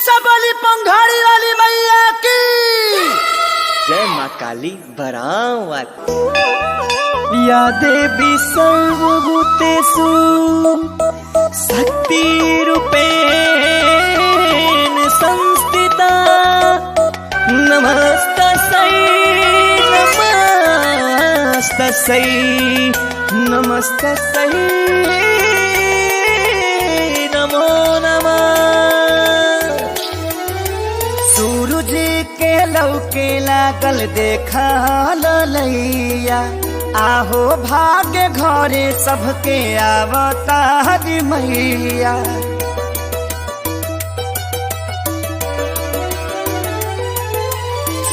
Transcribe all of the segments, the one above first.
से बोली पंघाड़ी वाली मैया की जय माँ काली बरावत। या देवी सर्वभूतेषु शक्तिरूपेण संस्थिता नमस्तस्यै नमस्तस्यै नमस्तस्यै नमो नमः। सूरज के लौके लागल देखा ललैया आहो भाग्य घरे सबके आवता हरि मैया।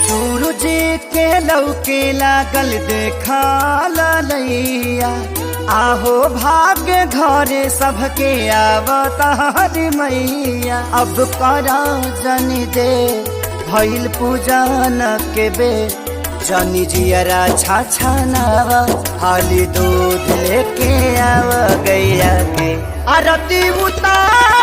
सूरज के लौके लागल देखा ललैया आहो भाग्य घरे सबके आवता हरि मैया। अब करा जनी दे भइल पूजन के बे जनी जियरा छाछा नावा हाली दूध लेके आव गैया के आरती उतार